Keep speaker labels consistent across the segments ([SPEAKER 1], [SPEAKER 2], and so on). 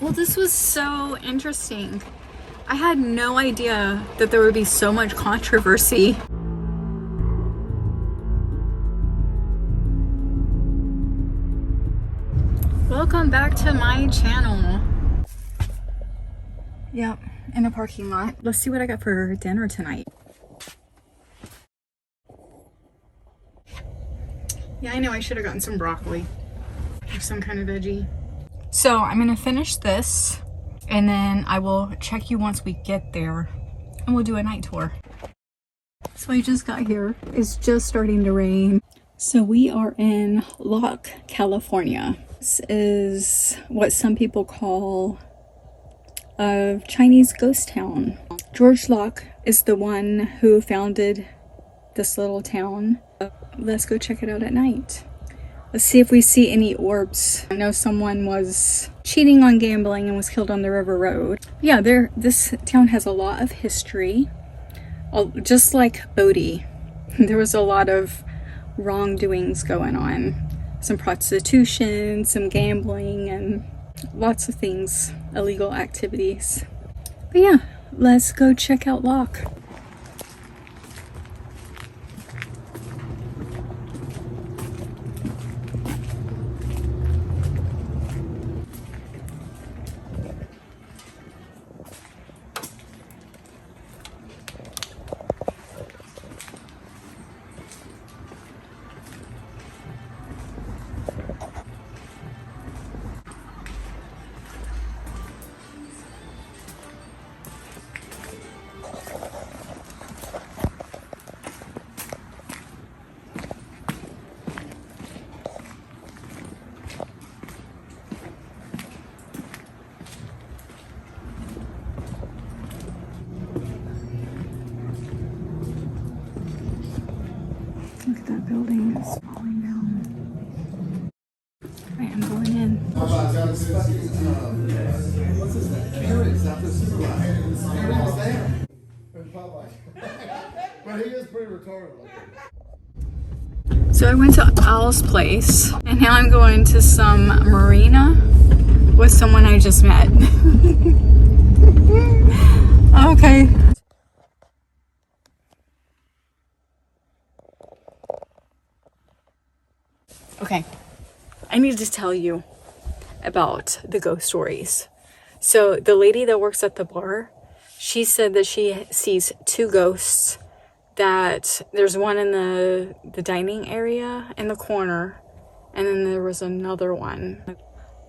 [SPEAKER 1] Well, this was so interesting. I had no idea that there would be so much controversy. Welcome back to my channel. Yep, in a parking lot. Let's see what I got for dinner tonight. Yeah, I know I should have gotten some broccoli or some kind of veggie. So I'm gonna finish this and then I will check you once we get there and we'll do a night tour. So I just got here. It's just starting to rain. So we are in Locke, California. This is what some people call a Chinese ghost town. George Locke is the one who founded this little town. Let's go check it out at night. Let's see if we see any orbs. I know someone was cheating on gambling and was killed on the river road. Yeah, this town has a lot of history. Just like Bodie, there was a lot of wrongdoings going on. Some prostitution, some gambling, and lots of things, illegal activities. But yeah, let's go check out Locke. Look at that building, it's falling down. Alright, I'm going in. So I went to Al's place, and now I'm going to some marina with someone I just met. Okay. Okay, I need to tell you about the ghost stories. So the lady that works at the bar, she said that she sees two ghosts, that there's one in the dining area in the corner, and then there was another one.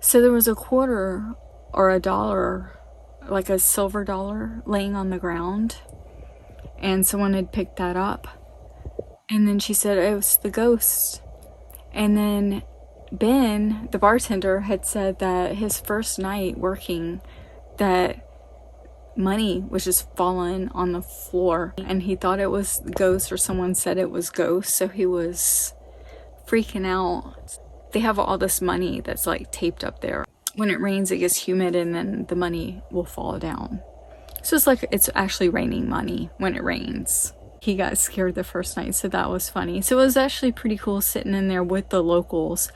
[SPEAKER 1] So there was a quarter or a dollar, like a silver dollar, laying on the ground, and someone had picked that up. And then she said it was the ghost. And then Ben, the bartender, had said that his first night working, that money was just falling on the floor. And he thought it was ghosts, or someone said it was ghosts, so he was freaking out. They have all this money that's like taped up there. When it rains, it gets humid and then the money will fall down. So it's like it's actually raining money when it rains. He got scared the first night, so that was funny. So it was actually pretty cool sitting in there with the locals.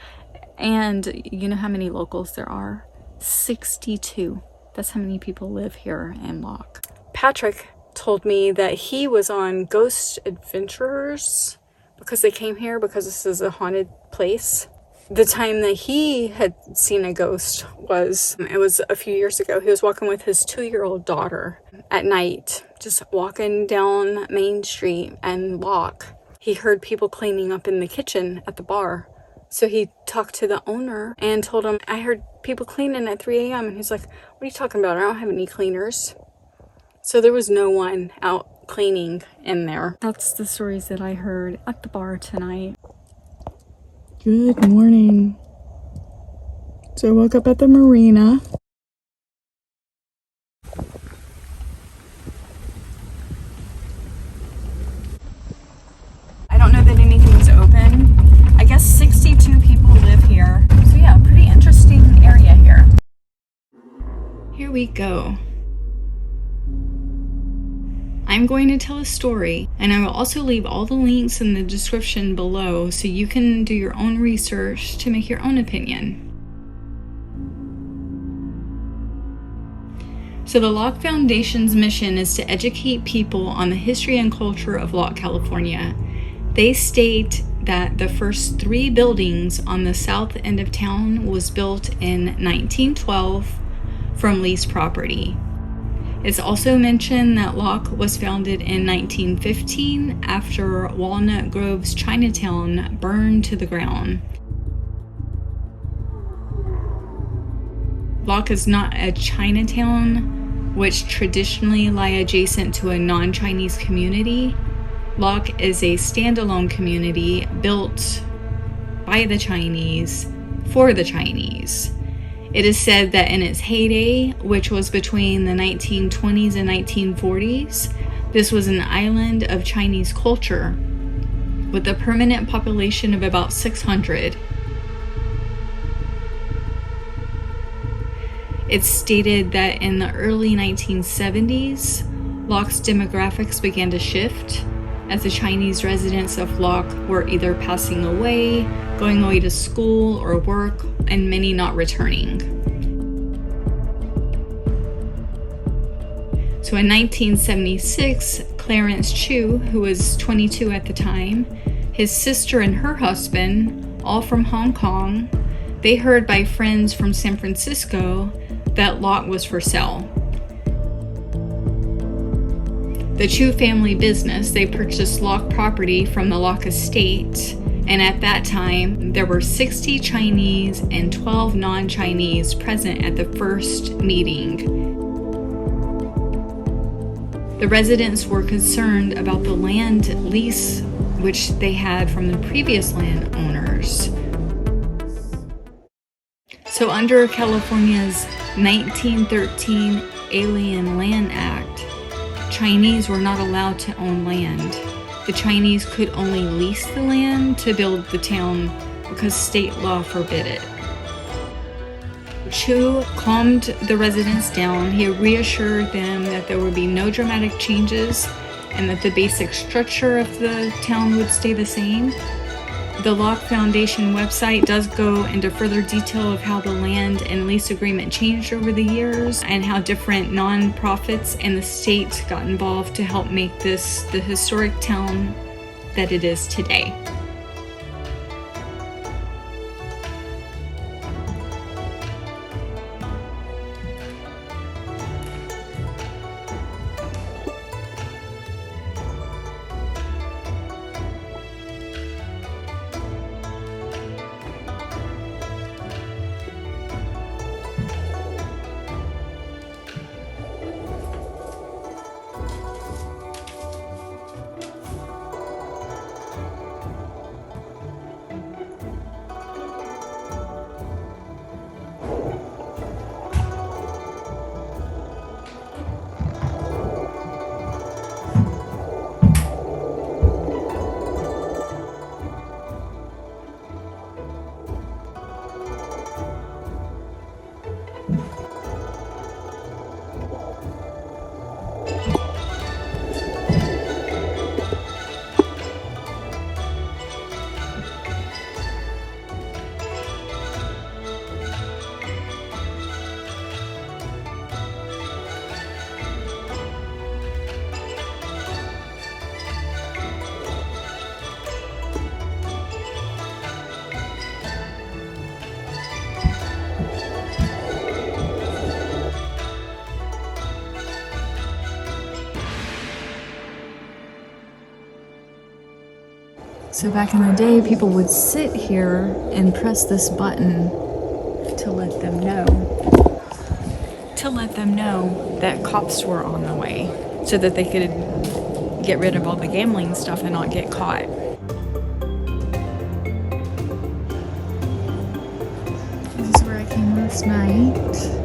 [SPEAKER 1] And you know how many locals there are? 62. That's how many people live here in Locke. Patrick told me that he was on Ghost Adventurers because they came here because this is a haunted place. The time that he had seen a ghost it was a few years ago. He was walking with his 2-year-old daughter at night, just walking down Main Street and Locke. He heard people cleaning up in the kitchen at the bar. So he talked to the owner and told him, I heard people cleaning at 3 a.m. And he's like, what are you talking about? I don't have any cleaners. So there was no one out cleaning in there. That's the stories that I heard at the bar tonight. Good morning. So I woke up at the marina. I don't know that anything's open. I guess 62 people live here. So yeah, pretty interesting area here. Here we go. I'm going to tell a story, and I will also leave all the links in the description below so you can do your own research to make your own opinion. So the Locke Foundation's mission is to educate people on the history and culture of Locke, California. They state that the first 3 buildings on the south end of town was built in 1912 from leased property. It's also mentioned that Locke was founded in 1915 after Walnut Grove's Chinatown burned to the ground. Locke is not a Chinatown, which traditionally lie adjacent to a non-Chinese community. Locke is a standalone community built by the Chinese for the Chinese. It is said that in its heyday, which was between the 1920s and 1940s, this was an island of Chinese culture with a permanent population of about 600. It's stated that in the early 1970s, Locke's demographics began to shift as the Chinese residents of Locke were either passing away, going away to school or work, and many not returning. So in 1976, Clarence Chu, who was 22 at the time, his sister and her husband, all from Hong Kong, they heard by friends from San Francisco that Locke was for sale. The Chu family business, they purchased Locke property from the Locke estate, and at that time, there were 60 Chinese and 12 non-Chinese present at the first meeting. The residents were concerned about the land lease which they had from the previous landowners. So under California's 1913 Alien Land Act, Chinese were not allowed to own land. The Chinese could only lease the land to build the town because state law forbid it. Chu calmed the residents down. He reassured them that there would be no dramatic changes and that the basic structure of the town would stay the same. The Locke Foundation website does go into further detail of how the land and lease agreement changed over the years and how different nonprofits and the state got involved to help make this the historic town that it is today. So back in the day, people would sit here and press this button to let them know that cops were on the way so that they could get rid of all the gambling stuff and not get caught. This is where I came last night.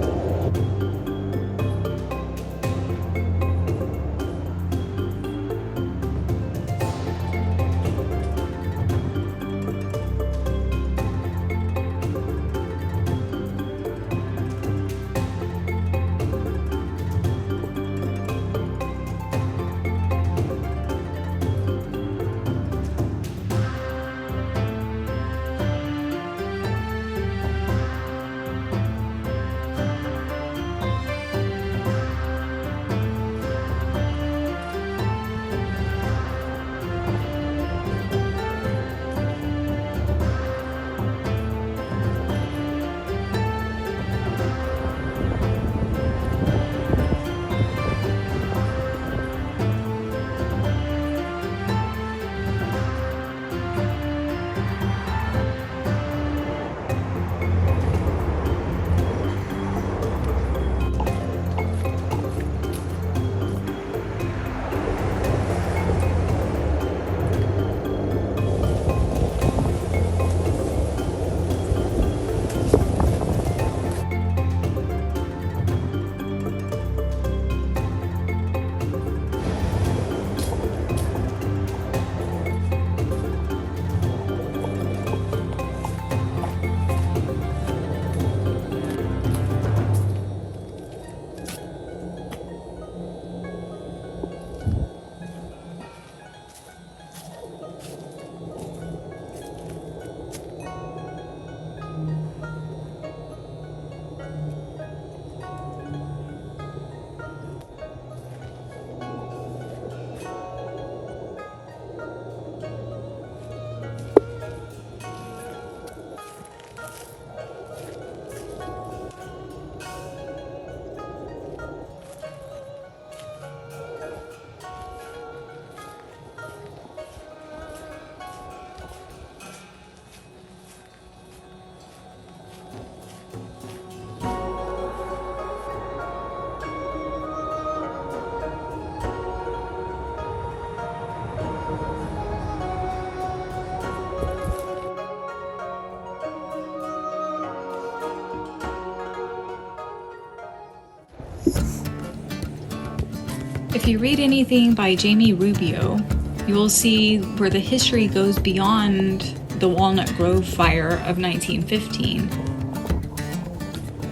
[SPEAKER 1] If you read anything by Jamie Rubio, you will see where the history goes beyond the Walnut Grove fire of 1915.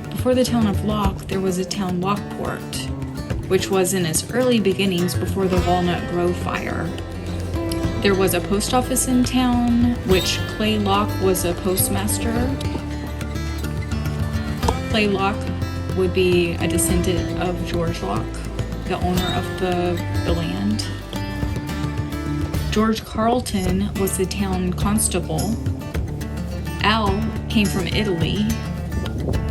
[SPEAKER 1] Before the town of Locke, there was a town Lockport, which was in its early beginnings before the Walnut Grove fire. There was a post office in town, which Clay Locke was a postmaster. Clay Locke would be a descendant of George Locke, the owner of the land. George Carleton was the town constable. Al came from Italy.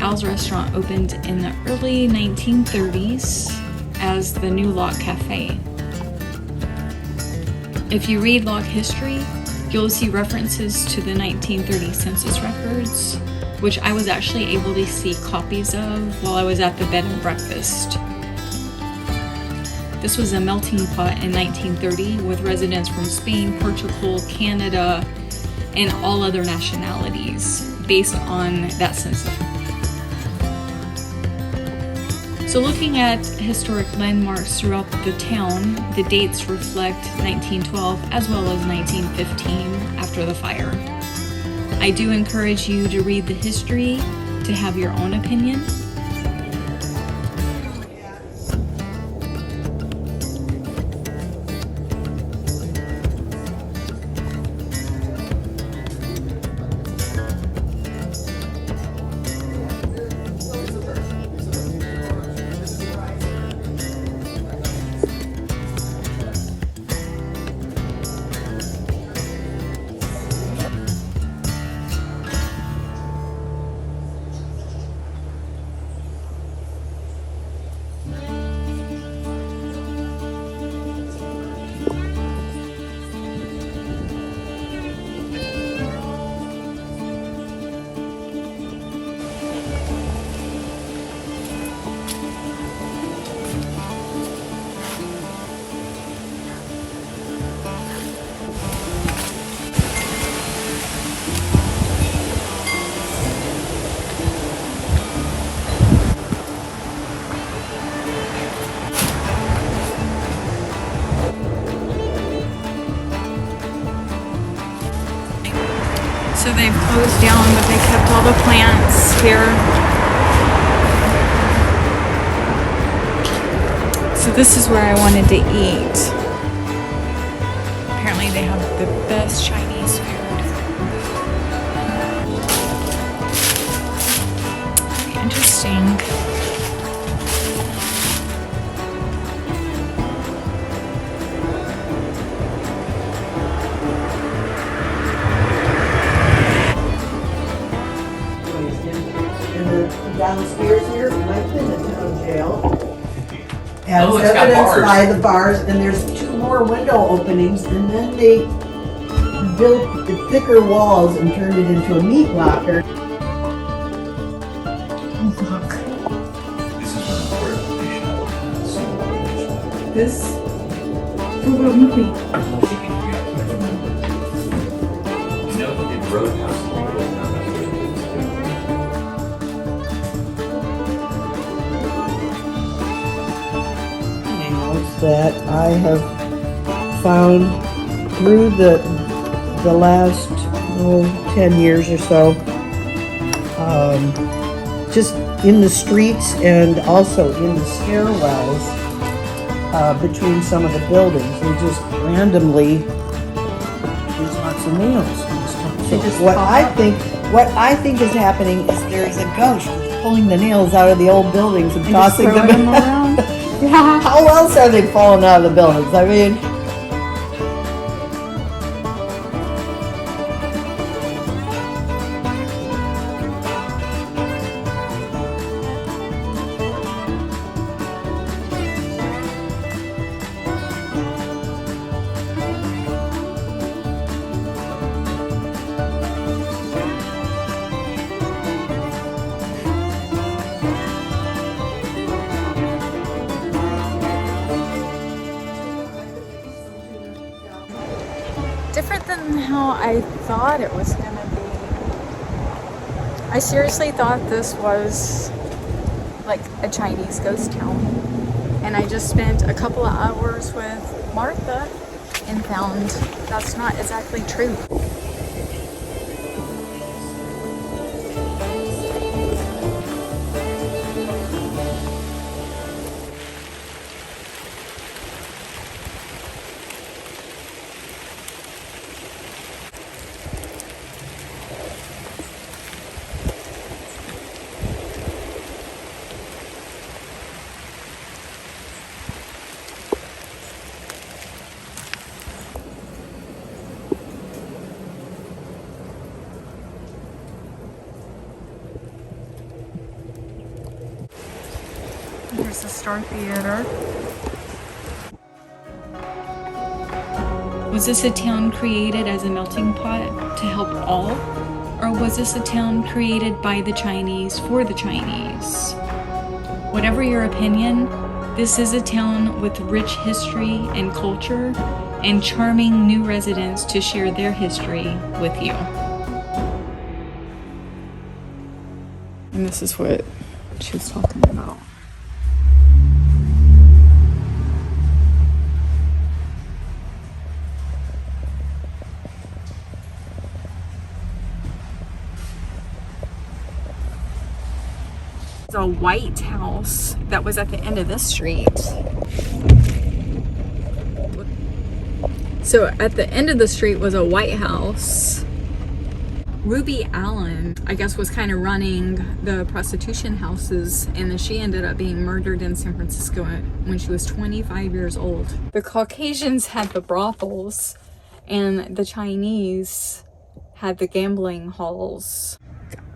[SPEAKER 1] Al's restaurant opened in the early 1930s as the New Locke Cafe. If you read Locke history, you'll see references to the 1930 census records, which I was actually able to see copies of while I was at the Bed and Breakfast. This was a melting pot in 1930 with residents from Spain, Portugal, Canada, and all other nationalities based on that census. So looking at historic landmarks throughout the town, the dates reflect 1912 as well as 1915 after the fire. I do encourage you to read the history to have your own opinion. So they've closed down, but they kept all the plants here. So this is where I wanted to eat. Apparently they have the best Chinese food. Very interesting.
[SPEAKER 2] Downstairs here might have been the town jail. As evidenced by the bars, and there's 2 more window openings, and then they built the thicker walls and turned it into a meat locker.
[SPEAKER 1] Oh, look.
[SPEAKER 2] This
[SPEAKER 1] For what movie?
[SPEAKER 2] that I have found through the last 10 years or so, just in the streets and also in the stairwells between some of the buildings. They just randomly, there's lots of nails. So what I think is happening is there's a ghost pulling the nails out of the old buildings and tossing them
[SPEAKER 1] around. Yeah.
[SPEAKER 2] How else are they falling out of the buildings? I mean,
[SPEAKER 1] Different than how I thought it was gonna be. I seriously thought this was like a Chinese ghost town. And I just spent a couple of hours with Martha and found that's not exactly true. Here's the Star Theater. Was this a town created as a melting pot to help all? Or was this a town created by the Chinese for the Chinese? Whatever your opinion, this is a town with rich history and culture and charming new residents to share their history with you. And this is what she was talking about. A white house that was at the end of this street. So at the end of the street was a white house. Ruby Allen, I guess, was kind of running the prostitution houses, and then she ended up being murdered in San Francisco when she was 25 years old. The Caucasians had the brothels, and the Chinese had the gambling halls.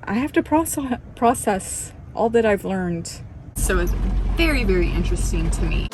[SPEAKER 1] I have to process all that I've learned. So it's very, very interesting to me.